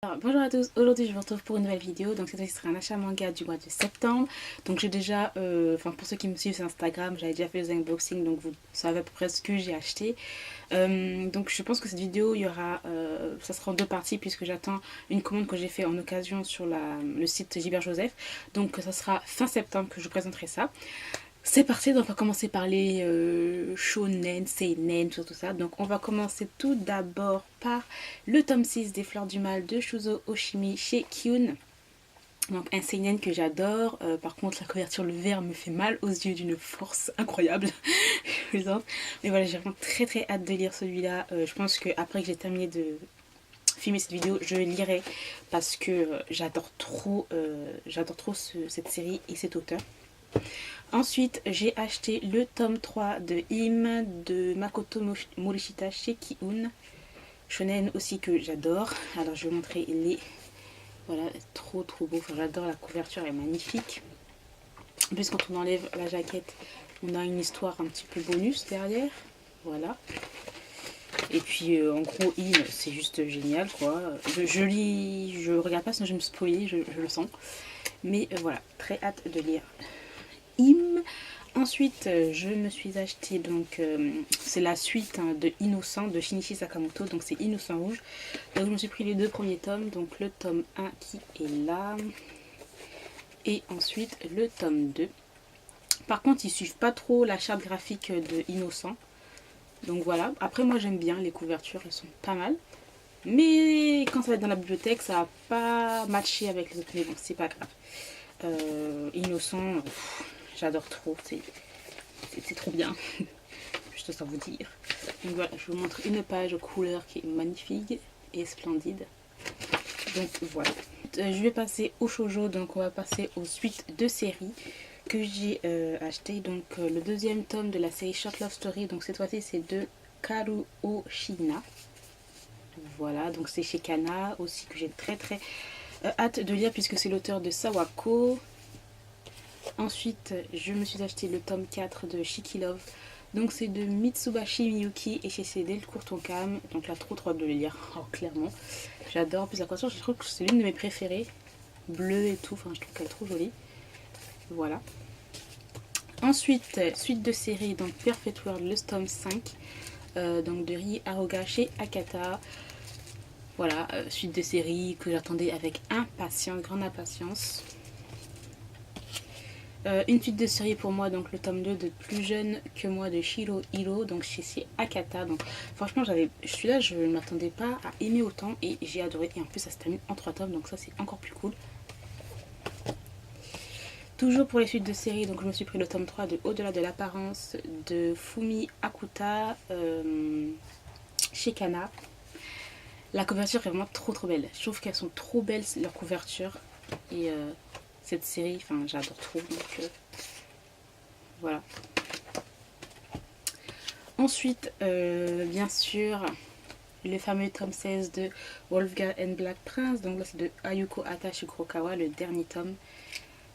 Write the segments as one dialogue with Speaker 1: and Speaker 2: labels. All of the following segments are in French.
Speaker 1: Alors, bonjour à tous, aujourd'hui je vous retrouve pour une nouvelle vidéo. Donc cette fois-ci ce sera un achat manga du mois de septembre. Donc j'ai déjà, pour ceux qui me suivent sur Instagram, j'avais déjà fait les unboxings, donc vous savez à peu près ce que j'ai acheté. Donc je pense que cette vidéo, il y aura, ça sera en deux parties puisque j'attends une commande que j'ai fait en occasion sur le site Gilbert Joseph. Donc ça sera fin septembre que je vous présenterai ça. C'est parti, donc on va commencer par les shonen, seinen, tout ça. Donc on va commencer tout d'abord par le tome 6 des Fleurs du Mal de Shuzo Oshimi chez Kyun. Donc un seinen que j'adore. Par contre la couverture, le vert me fait mal aux yeux d'une force incroyable. Mais voilà, j'ai vraiment très hâte de lire celui-là. Je pense qu'après que j'ai terminé de filmer cette vidéo, je lirai parce que j'adore trop cette série et cet auteur. Ensuite, j'ai acheté le tome 3 de Hime de Makoto Morishita chez Kiun. Shonen aussi que j'adore. Alors je vais vous montrer les... Voilà, trop beau. Enfin, j'adore, la couverture, elle est magnifique. En plus, quand on enlève la jaquette, on a une histoire un petit peu bonus derrière. Voilà. Et puis en gros, Hime, c'est juste génial quoi. Je regarde pas sinon je vais me spoiler, je le sens. Mais voilà, très hâte de lire Hime. Ensuite, je me suis acheté, donc c'est la suite de Innocent de Shinichi Sakamoto, donc c'est Innocent Rouge. Donc je me suis pris les deux premiers tomes, donc le tome 1 qui est là, et ensuite le tome 2. Par contre, ils suivent pas trop la charte graphique de Innocent. Donc voilà, après moi j'aime bien les couvertures, elles sont pas mal. Mais quand ça va être dans la bibliothèque, ça va pas matcher avec les autres, mais bon, c'est pas grave. Innocent, j'adore trop, c'est trop bien. Juste ça vous dire. Donc voilà, je vous montre une page aux couleurs qui est magnifique et splendide. Donc voilà. Je vais passer au shoujo, donc on va passer aux suites de séries que j'ai acheté. Donc le deuxième tome de la série Short Love Story, donc cette fois-ci c'est de Karu Oshina. Voilà, donc c'est chez Kana aussi que j'ai très hâte de lire puisque c'est l'auteur de Sawako. Ensuite, je me suis acheté le tome 4 de Shiki Love. Donc c'est de Mitsubashi Miyuki et chez CD le Courtoncam. Donc là, trop hâte de le lire, clairement. J'adore, plus la couverture, je trouve que c'est l'une de mes préférées. Bleue et tout, enfin je trouve qu'elle est trop jolie. Voilà. Ensuite, suite de série, donc Perfect World, le tome 5. Donc de Rie Aruga chez Akata. Voilà, suite de série que j'attendais avec impatience, grande impatience. Une suite de série pour moi, donc le tome 2 de Plus jeune que moi de Shiro Hiro, donc chez Akata. Donc franchement, celui-là, je ne m'attendais pas à aimer autant et j'ai adoré. Et en plus, ça se termine en 3 tomes, donc ça c'est encore plus cool. Toujours pour les suites de série, donc je me suis pris le tome 3 de Au-delà de l'apparence de Fumi Akuta chez Kana. La couverture est vraiment trop belle. Je trouve qu'elles sont trop belles, leurs couvertures. Et cette série, enfin j'adore trop. Donc voilà. Ensuite, bien sûr, le fameux tome 16 de Wolfgang and Black Prince. Donc là, c'est de Ayuko Atashi Kurokawa, le dernier tome.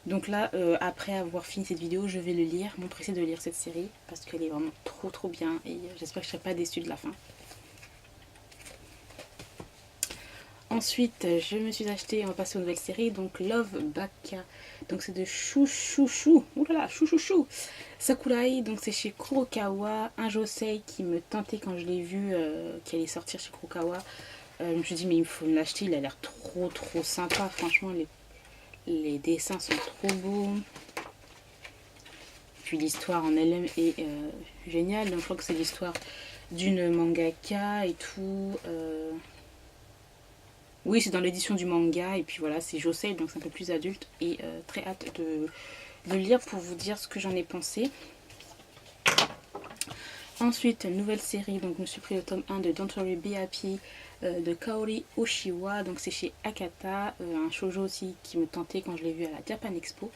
Speaker 1: Donc là, après avoir fini cette vidéo, je vais le lire, m'empresser de lire cette série parce qu'elle est vraiment trop bien et j'espère que je ne serai pas déçue de la fin. Ensuite, je me suis acheté, on va passer aux nouvelles séries, donc Love Baka. Donc c'est de Chouchouchou, oulala, Chouchouchou Sakurai, donc c'est chez Kurokawa, un josei qui me tentait quand je l'ai vu, qui allait sortir chez Kurokawa. Je me suis dit mais il faut me l'acheter, il a l'air trop sympa, franchement les dessins sont trop beaux. Puis l'histoire en elle-même est géniale, donc je crois que c'est l'histoire d'une mangaka et tout. Oui, c'est dans l'édition du manga, et puis voilà, c'est Josei, donc c'est un peu plus adulte, et très hâte de le lire pour vous dire ce que j'en ai pensé. Ensuite, nouvelle série, donc je me suis pris le tome 1 de Don't Worry Be Happy de Kaori Oshiwa, donc c'est chez Akata, un shoujo aussi qui me tentait quand je l'ai vu à la Japan Expo,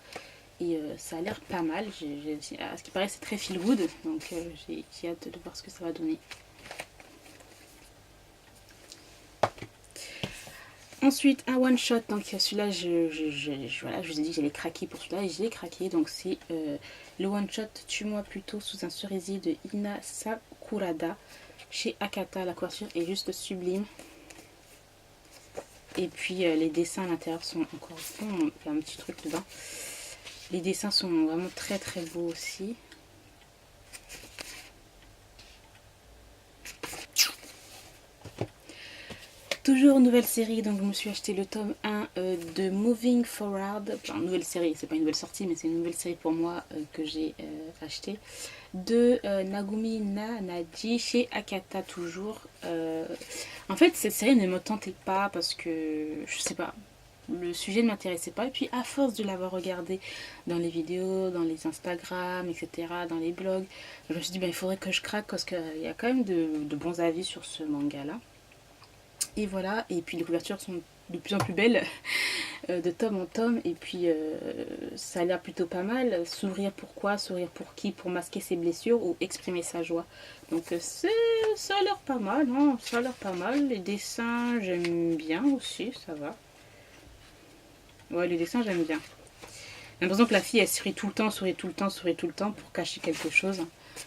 Speaker 1: et ça a l'air pas mal, à ce qui paraît c'est très feel good, donc j'ai hâte de voir ce que ça va donner. Ensuite, un one shot, donc celui-là, voilà, je vous ai dit que j'allais craquer pour celui-là et je l'ai craqué. Donc c'est le one shot Tue-moi plutôt sous un cerisier de Ina Sakurada chez Akata. La couverture est juste sublime. Et puis les dessins à l'intérieur sont encore bons. Il y a un petit truc dedans. Les dessins sont vraiment très très beaux aussi. Toujours nouvelle série, donc je me suis acheté le tome 1 de Moving Forward. Enfin, nouvelle série, c'est pas une nouvelle sortie, mais c'est une nouvelle série pour moi que j'ai acheté. De Nagumi Naji chez Akata toujours. En fait, cette série ne me tentait pas parce que, je sais pas, le sujet ne m'intéressait pas. Et puis, à force de l'avoir regardé dans les vidéos, dans les Instagram, etc., dans les blogs, je me suis dit, ben, il faudrait que je craque parce qu'il y a quand même de bons avis sur ce manga-là. Et voilà, et puis les couvertures sont de plus en plus belles, de tome en tome, et puis ça a l'air plutôt pas mal. Sourire pourquoi, sourire pour qui, pour masquer ses blessures ou exprimer sa joie. Donc ça a l'air pas mal, hein, ça a l'air pas mal. Les dessins, j'aime bien aussi, ça va. Ouais, les dessins, j'aime bien. J'ai l'impression que la fille, elle sourit tout le temps, sourit tout le temps, sourit tout le temps pour cacher quelque chose.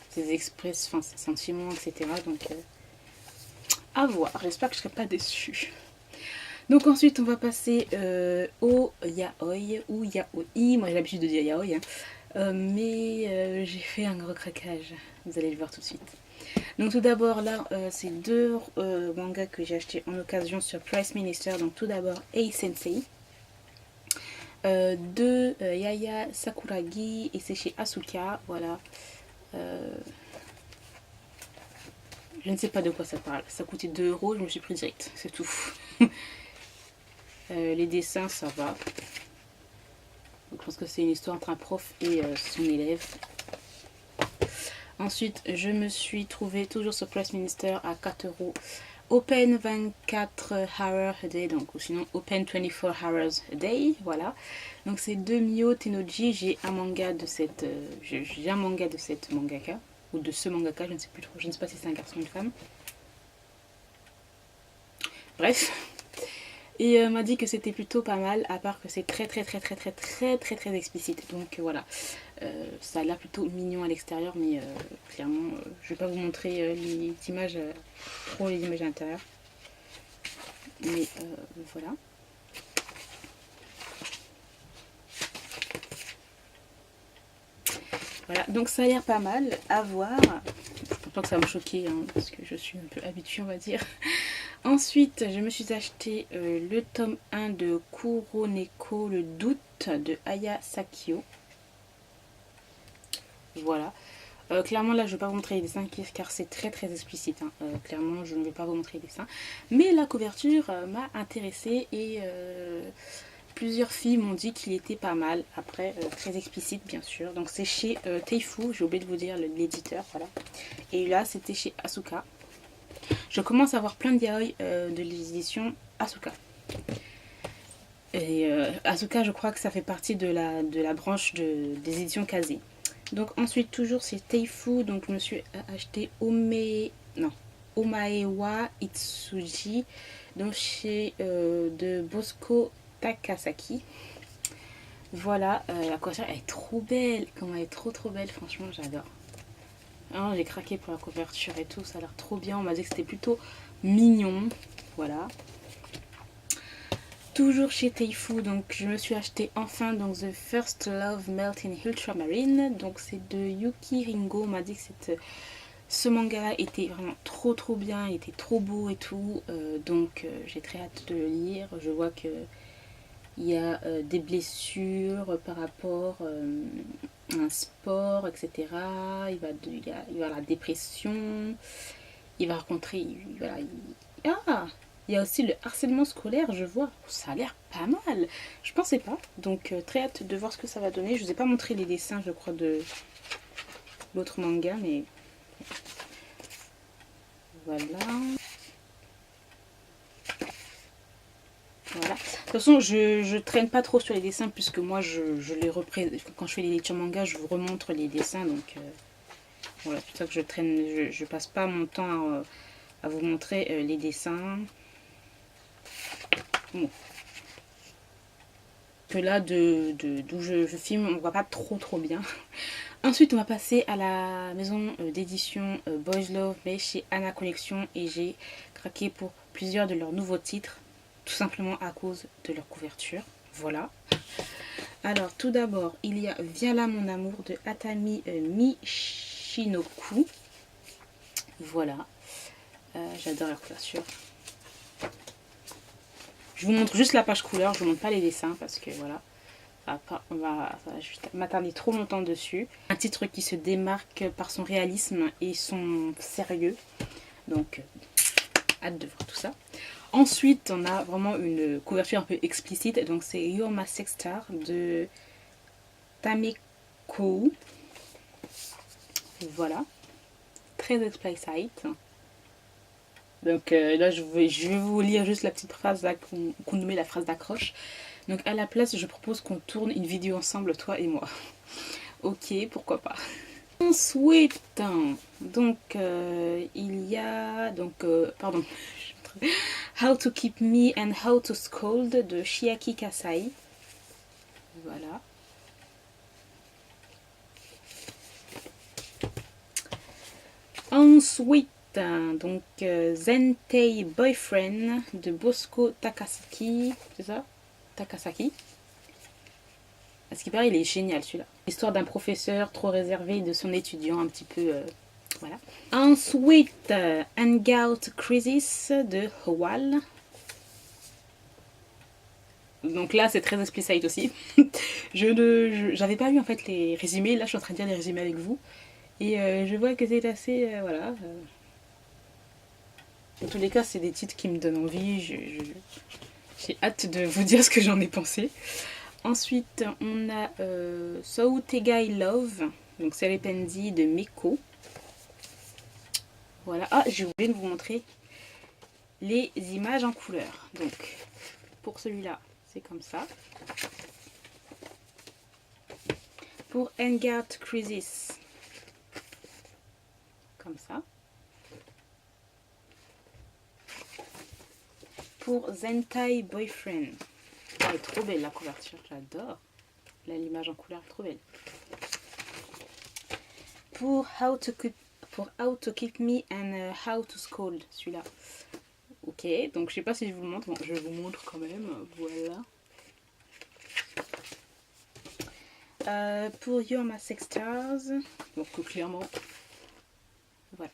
Speaker 1: Ses expressions, ses sentiments, etc. Donc, à voir. J'espère que je ne serai pas déçue. Donc ensuite, on va passer au yaoi ou yaoi. Moi, j'ai l'habitude de dire yaoi. Hein. Mais j'ai fait un gros craquage. Vous allez le voir tout de suite. Donc tout d'abord, là, c'est deux mangas que j'ai achetés en occasion sur Price Minister. Donc tout d'abord, Ei Sensei. De Yaya Sakuragi et c'est chez Asuka. Voilà. Je ne sais pas de quoi ça parle. Ça coûtait 2 €, je me suis pris direct. C'est tout. Les dessins, ça va. Donc, je pense que c'est une histoire entre un prof et son élève. Ensuite, je me suis trouvée toujours sur Price Minister à 4 €. Open 24 hours a day, donc ou sinon Open 24 hours a day, voilà. Donc c'est de Mio Tennoji. J'ai un manga de cette, mangaka ou de ce mangaka, je ne sais plus trop, je ne sais pas si c'est un garçon ou une femme. Bref. Et m'a dit que c'était plutôt pas mal, à part que c'est très explicite. Donc voilà, ça a l'air plutôt mignon à l'extérieur, mais clairement, je vais pas vous montrer les images, trop les images à l'intérieur. Mais voilà. Voilà, donc ça a l'air pas mal, à voir. Je pense pas que ça va me choquer, hein, parce que je suis un peu habituée, on va dire. Ensuite, je me suis acheté le tome 1 de Kuroneko, le doute de Aya Sakio. Voilà. Clairement, là, je ne vais pas vous montrer les dessins car c'est très explicite. Hein. Clairement, je ne vais pas vous montrer les dessins. Mais la couverture m'a intéressée et plusieurs filles m'ont dit qu'il était pas mal. Après, très explicite, bien sûr. Donc, c'est chez Teifu, j'ai oublié de vous dire l'éditeur. Voilà. Et là, c'était chez Asuka. Je commence à avoir plein de yaoi de l'édition Asuka. Et Asuka, je crois que ça fait partie de la branche des éditions Kaze. Donc ensuite, toujours c'est Teifu. Donc je me suis acheté Omaewa Itsuji. Donc chez de Bosco Takasaki. Voilà, la couverture elle est trop belle. Comment elle est trop belle, franchement j'adore. Hein, j'ai craqué pour la couverture et tout, ça a l'air trop bien. On m'a dit que c'était plutôt mignon. Voilà. Toujours chez Teifu, donc je me suis acheté enfin donc The First Love Melt in Ultramarine. Donc c'est de Yuki Ringo. On m'a dit que ce manga était vraiment trop bien, il était trop beau et tout. Donc j'ai très hâte de le lire. Je vois que il y a des blessures par rapport à un sport, etc. Il va avoir la dépression. Il va rencontrer... il y a aussi le harcèlement scolaire, je vois. Ça a l'air pas mal. Je pensais pas. Donc très hâte de voir ce que ça va donner. Je vous ai pas montré les dessins, je crois, de l'autre manga, mais... Voilà. Voilà. De toute façon, je traîne pas trop sur les dessins puisque moi, je les représente. Quand je fais les lectures manga, je vous remontre les dessins. Donc voilà, c'est pour ça que je traîne. Je passe pas mon temps à vous montrer les dessins. Bon. Que là, d'où je filme, on voit pas trop bien. Ensuite, on va passer à la maison d'édition Boys Love, mais chez Anna Collection. Et j'ai craqué pour plusieurs de leurs nouveaux titres. tout simplement à cause de leur couverture. Voilà. Alors tout d'abord, il y a Viens là mon amour de Atami Michinoku. Voilà. J'adore leur couverture. Je vous montre juste la page couleur, je vous montre pas les dessins parce que voilà. On va juste m'attarder trop longtemps dessus. Un titre qui se démarque par son réalisme et son sérieux. Donc, hâte de voir tout ça. Ensuite, on a vraiment une couverture un peu explicite. Donc, c'est You're My Sex Star de Tameko. Voilà. Très explicite. Donc là, je vais vous lire juste la petite phrase là qu'on nous met la phrase d'accroche. Donc à la place, je propose qu'on tourne une vidéo ensemble, toi et moi. Ok, pourquoi pas. Ensuite, donc il y a pardon, How to Keep Me and How to Scold de Chiaki Kasai. Voilà. Ensuite, donc Zentei Boyfriend de Bosco Takasaki, c'est ça? Takasaki. À ce qui paraît, il est génial celui-là. L'histoire d'un professeur trop réservé de son étudiant, un petit peu. Voilà. Ensuite, Hangout Crisis de Howal. Donc là, c'est très explicite aussi. J'avais pas lu en fait les résumés. Là, je suis en train de lire les résumés avec vous. Et je vois que c'est assez. Voilà. Dans tous les cas, c'est des titres qui me donnent envie. J'ai hâte de vous dire ce que j'en ai pensé. Ensuite, on a Soutegai Love, donc c'est Rependi de Meko. Voilà. Ah, j'ai oublié de vous montrer les images en couleur. Donc, pour celui-là, c'est comme ça. Pour Hangout Crisis, comme ça. Pour Zentai Boyfriend, elle est trop belle la couverture, j'adore. Là, l'image en couleur est trop belle. Pour How to Keep Me and How to Scold, celui-là. Ok, donc je sais pas si je vous le montre. Bon, je vous montre quand même. Voilà. Pour You're My Sex Stars, donc clairement, voilà.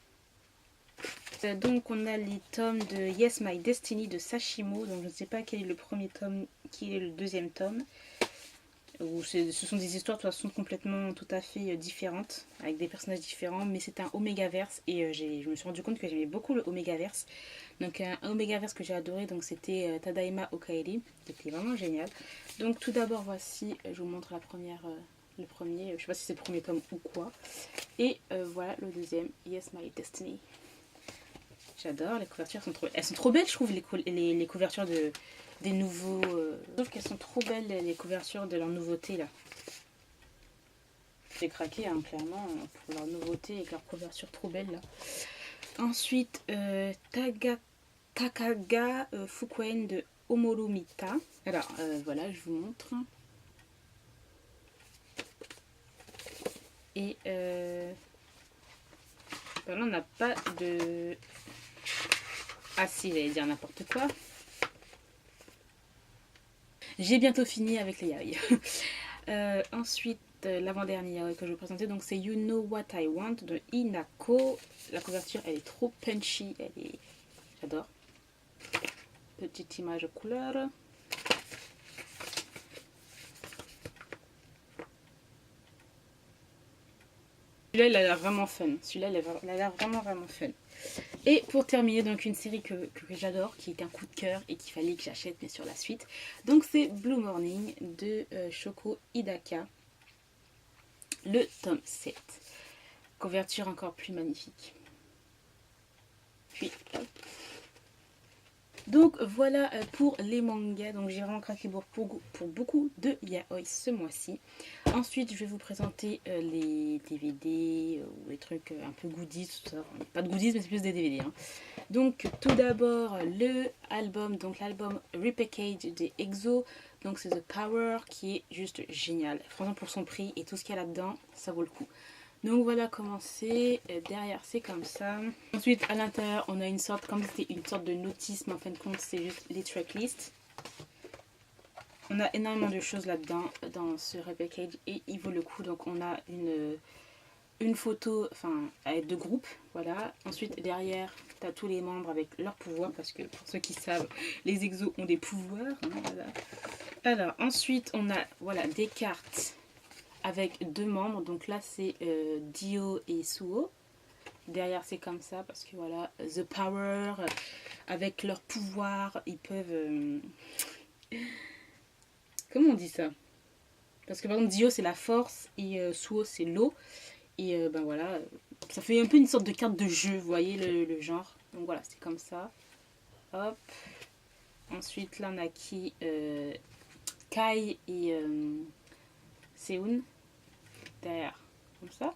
Speaker 1: Donc on a les tomes de Yes My Destiny de Sashimo. Donc je ne sais pas quel est le premier tome, qui est le deuxième tome. Ce sont des histoires de toute façon complètement tout à fait différentes, avec des personnages différents, mais c'est un Omegaverse et je me suis rendu compte que j'aimais beaucoup le Omegaverse. Donc un Omegaverse que j'ai adoré, donc c'était Tadaima Okaeri, qui était vraiment génial. Donc tout d'abord voici, je vous montre le premier, je sais pas si c'est le premier tome ou quoi. Et voilà le deuxième, Yes My Destiny. J'adore, les couvertures elles sont trop belles je trouve, les couvertures des nouveaux. Je trouve qu'elles sont trop belles les couvertures de leurs nouveautés là. J'ai craqué hein, clairement pour leur nouveauté et leur couverture trop belle là. Ensuite Takaga Fukuen de Omorumita. Alors voilà, je vous montre. Et là on n'a pas de. Ah si, j'allais dire n'importe quoi. J'ai bientôt fini avec les yaoi. Ensuite, l'avant-dernier yaoi que je vais présenter, donc c'est You Know What I Want de Inako. La couverture, elle est trop punchy, j'adore. Petite image couleur. Celui-là, il a l'air vraiment fun. Celui-là, il a l'air vraiment fun. Et pour terminer, donc une série que j'adore, qui est un coup de cœur et qu'il fallait que j'achète, mais sur la suite. Donc c'est Blue Morning de Shoko Hidaka, le tome 7. Couverture encore plus magnifique. Puis, hop. Donc voilà pour les mangas. Donc j'ai vraiment craqué pour beaucoup de yaoi ce mois-ci. Ensuite je vais vous présenter les DVD ou les trucs un peu goodies, tout ça. Pas de goodies mais c'est plus des DVD. Hein. Donc tout d'abord l'album Repackage des EXO. Donc c'est The Power qui est juste génial. Franchement pour son prix et tout ce qu'il y a là-dedans, ça vaut le coup. Donc voilà comment c'est. Derrière c'est comme ça. Ensuite à l'intérieur on a une sorte, comme c'était une sorte de notice, mais en fin de compte c'est juste les tracklists. On a énormément de choses là-dedans, dans ce Rebel Cage, et il vaut le coup. Donc on a une photo, enfin de groupe, voilà. Ensuite derrière tu as tous les membres avec leurs pouvoirs, parce que pour ceux qui savent, les exos ont des pouvoirs, hein, voilà. Alors ensuite on a voilà des cartes avec deux membres, donc là c'est Dio et Suo. Derrière c'est comme ça parce que voilà, The Power, avec leur pouvoir ils peuvent comment on dit ça, parce que par exemple Dio c'est la force et Suo c'est l'eau, et ben voilà, ça fait un peu une sorte de carte de jeu, vous voyez le genre. Donc voilà, c'est comme ça, hop. Ensuite là on a qui Kai et Seun derrière, comme ça.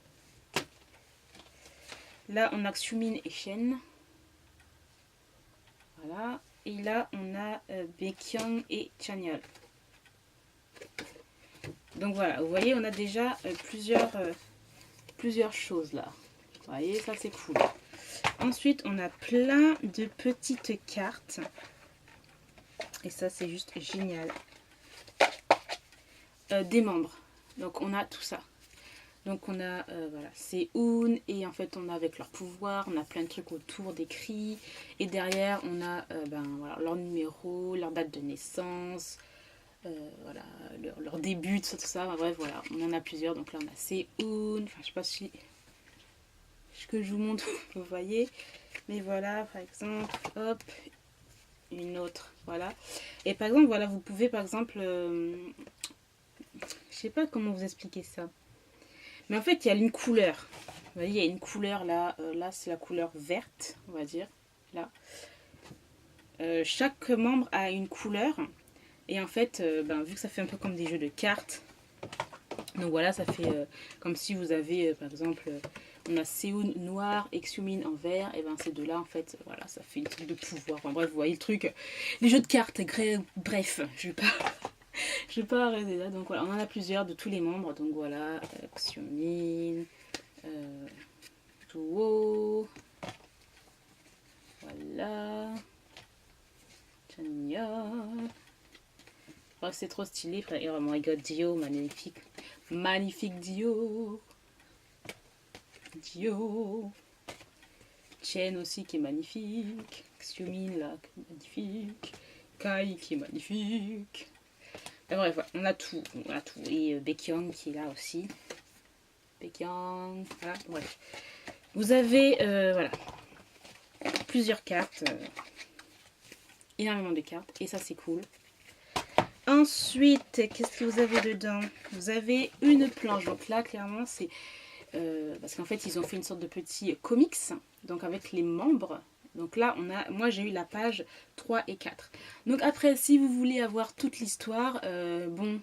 Speaker 1: Là on a Xiumin et Shen, voilà. Et là on a Baekhyun et Chanyeol. Donc voilà, vous voyez on a déjà plusieurs choses là. Vous voyez, ça c'est cool. Ensuite on a plein de petites cartes. Et ça c'est juste génial. Des membres. Donc on a tout ça. Donc on a voilà, Seun, et en fait on a avec leur pouvoir, on a plein de trucs autour décrits, et derrière on a ben, voilà, leur numéro, leur date de naissance, voilà, leur début, tout ça, bref voilà, on en a plusieurs. Donc là on a Seun, enfin je sais pas si ce que je vous montre vous voyez, mais voilà par exemple, hop, une autre, voilà. Et par exemple voilà, vous pouvez par exemple, je sais pas comment vous expliquer ça. Mais en fait, il y a une couleur. Vous voyez, il y a une couleur là. Là, c'est la couleur verte, on va dire. Là. Chaque membre a une couleur. Et en fait, ben, vu que ça fait un peu comme des jeux de cartes. Donc voilà, ça fait comme si vous avez, par exemple, on a Seun noir et Xiumin en vert. Et ben ces deux-là, en fait, voilà, ça fait une truc de pouvoir. Enfin, bref, vous voyez le truc. Les jeux de cartes, bref, je vais pas arrêter là. Donc voilà, on en a plusieurs de tous les membres. Donc voilà, Xiumin, Suo, voilà, Chanyeol. Oh, c'est trop stylé, frère. Oh my god, Dio, magnifique. Magnifique Dio. Dio. Chen aussi qui est magnifique. Xiumin là, qui est magnifique. Kai qui est magnifique. Et bref, voilà, on a tout. On a tout. Et Baekhyun qui est là aussi. Baekhyun, voilà, bref. Vous avez, voilà, plusieurs cartes. Énormément de cartes. Et ça, c'est cool. Ensuite, qu'est-ce que vous avez dedans? Vous avez une planche. Donc là, clairement, c'est... parce qu'en fait, ils ont fait une sorte de petit comics. Donc avec les membres. Donc là, moi, j'ai eu la page 3 et 4. Donc après, si vous voulez avoir toute l'histoire, bon...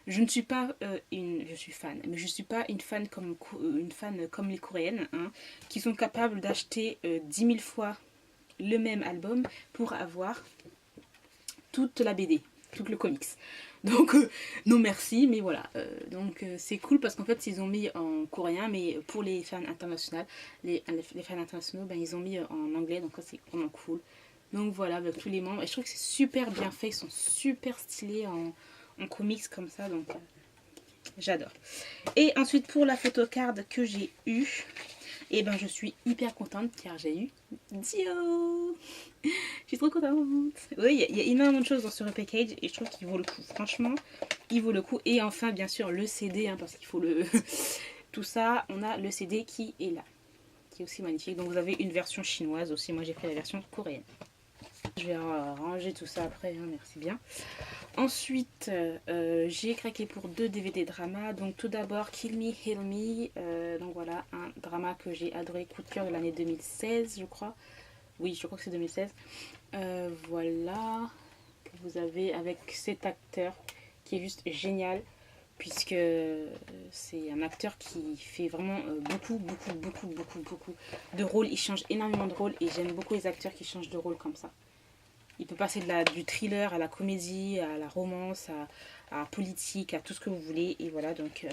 Speaker 1: Je ne suis pas je suis fan, mais je ne suis pas une fan comme les coréennes, hein, qui sont capables d'acheter 10 000 fois le même album pour avoir toute la BD, tout le comics. Donc non merci, mais voilà. Donc c'est cool parce qu'en fait ils ont mis en coréen, mais pour les fans internationaux, les fans internationaux, ben, ils ont mis en anglais, donc ça c'est vraiment cool. Donc voilà, avec tous les membres, et je trouve que c'est super bien fait, ils sont super stylés en comics comme ça, donc j'adore. Et ensuite pour la photocard que j'ai eue, et ben je suis hyper contente car j'ai eu Dio. Je suis trop contente. Oui, il y a énormément de choses dans ce repackage et je trouve qu'il vaut le coup. Franchement, il vaut le coup. Et enfin, bien sûr, le CD, hein, parce qu'il faut le... Tout ça, on a le CD qui est là, qui est aussi magnifique. Donc vous avez une version chinoise aussi. Moi, j'ai pris la version coréenne. Je vais ranger tout ça après, hein, merci bien. Ensuite, j'ai craqué pour 2 DVD drama. Donc tout d'abord, Kill Me, Heal Me. Donc voilà, un drama que j'ai adoré, coup de cœur de l'année 2016, je crois. Oui, je crois que c'est 2016. Voilà, que vous avez avec cet acteur qui est juste génial. Puisque c'est un acteur qui fait vraiment beaucoup de rôles. Il change énormément de rôles et j'aime beaucoup les acteurs qui changent de rôle comme ça. Il peut passer du thriller à la comédie, à la romance, à la politique, à tout ce que vous voulez. Et voilà, donc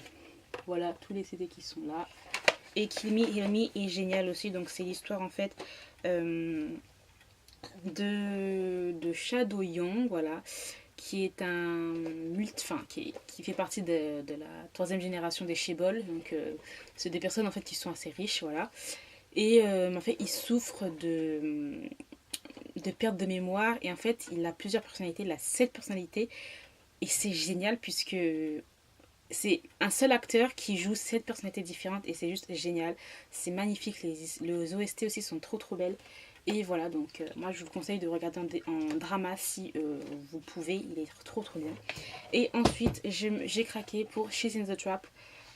Speaker 1: Voilà tous les CD qui sont là. Et Kill Me Heal Me est génial aussi. Donc c'est l'histoire en fait de Shadow Young, voilà, qui est un qui fait partie de la troisième génération des Shebol. Donc c'est des personnes en fait qui sont assez riches, voilà. Et en fait il souffre de perte de mémoire et en fait il a plusieurs personnalités, il a 7 personnalités et c'est génial puisque c'est un seul acteur qui joue 7 personnalités différentes et c'est juste génial, c'est magnifique, les OST aussi sont trop trop belles. Et voilà, donc moi je vous conseille de regarder en drama si vous pouvez, il est trop trop bien. Et ensuite j'ai craqué pour She's in the Trap.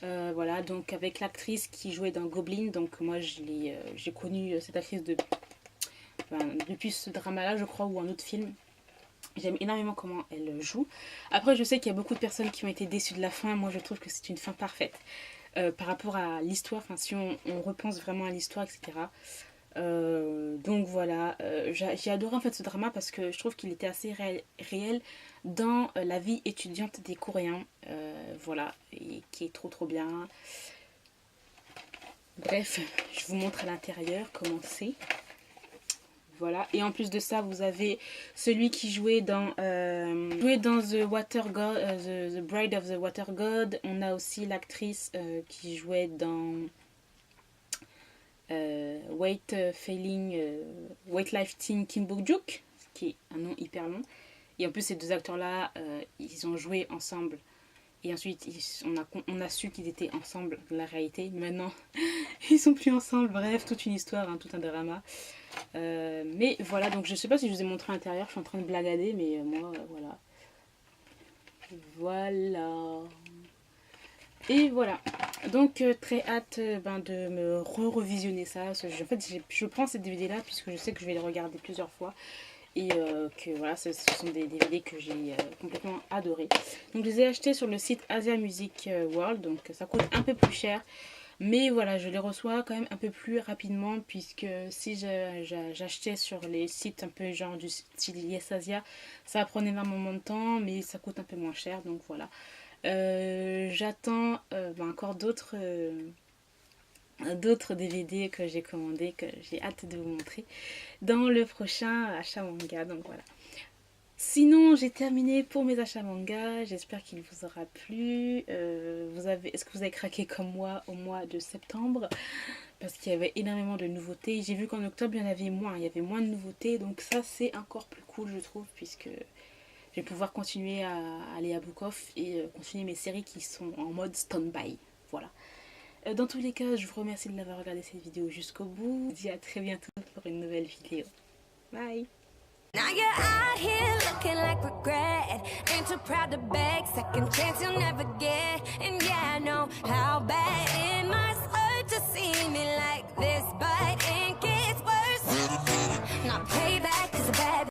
Speaker 1: Voilà, donc avec l'actrice qui jouait dans Goblin, donc moi j'ai connu cette actrice depuis ce drama-là, je crois, ou un autre film. J'aime énormément comment elle joue. Après, je sais qu'il y a beaucoup de personnes qui ont été déçues de la fin. Moi, je trouve que c'est une fin parfaite par rapport à l'histoire. Enfin, si on repense vraiment à l'histoire, etc. Donc voilà, j'ai adoré en fait ce drama parce que je trouve qu'il était assez réel dans la vie étudiante des Coréens. Voilà, et qui est trop trop bien. Bref, je vous montre à l'intérieur comment c'est. Voilà, et en plus de ça, vous avez celui qui jouait dans The Water God, the Bride of the Water God. On a aussi l'actrice qui jouait dans White Life Teen Kim Bok-juk, qui est un nom hyper long. Et en plus, ces deux acteurs-là, ils ont joué ensemble. Et ensuite, on a su qu'ils étaient ensemble dans la réalité. Maintenant, ils sont plus ensemble. Bref, toute une histoire, hein, tout un drama. Mais voilà, donc je sais pas si je vous ai montré à l'intérieur. Je suis en train de blagader, mais moi, voilà. Voilà. Et voilà. Donc, très hâte de me revisionner ça. En fait, je prends cette DVD-là puisque je sais que je vais les regarder plusieurs fois. Et que voilà, ce sont des DVD que j'ai complètement adoré. Donc je les ai achetés sur le site Asia Music World, donc ça coûte un peu plus cher. Mais voilà, je les reçois quand même un peu plus rapidement puisque si j'achetais sur les sites un peu genre du style Yes Asia, ça va prendre énormément de temps, mais ça coûte un peu moins cher, donc voilà. J'attends encore d'autres DVD que j'ai commandés, que j'ai hâte de vous montrer dans le prochain achat manga, donc voilà. Sinon, j'ai terminé pour mes achats manga, j'espère qu'il vous aura plu. Est-ce que vous avez craqué comme moi au mois de septembre? Parce qu'il y avait énormément de nouveautés. J'ai vu qu'en octobre, il y avait moins de nouveautés, donc ça c'est encore plus cool je trouve, puisque je vais pouvoir continuer à aller à Book Off et continuer mes séries qui sont en mode stand-by. Voilà. Dans tous les cas, je vous remercie de l'avoir regardé cette vidéo jusqu'au bout. Je vous dis à très bientôt pour une nouvelle vidéo. Bye!
Speaker 2: Now you're out here looking like regret. Ain't too proud to beg, second chance you'll never get. And yeah, I know how bad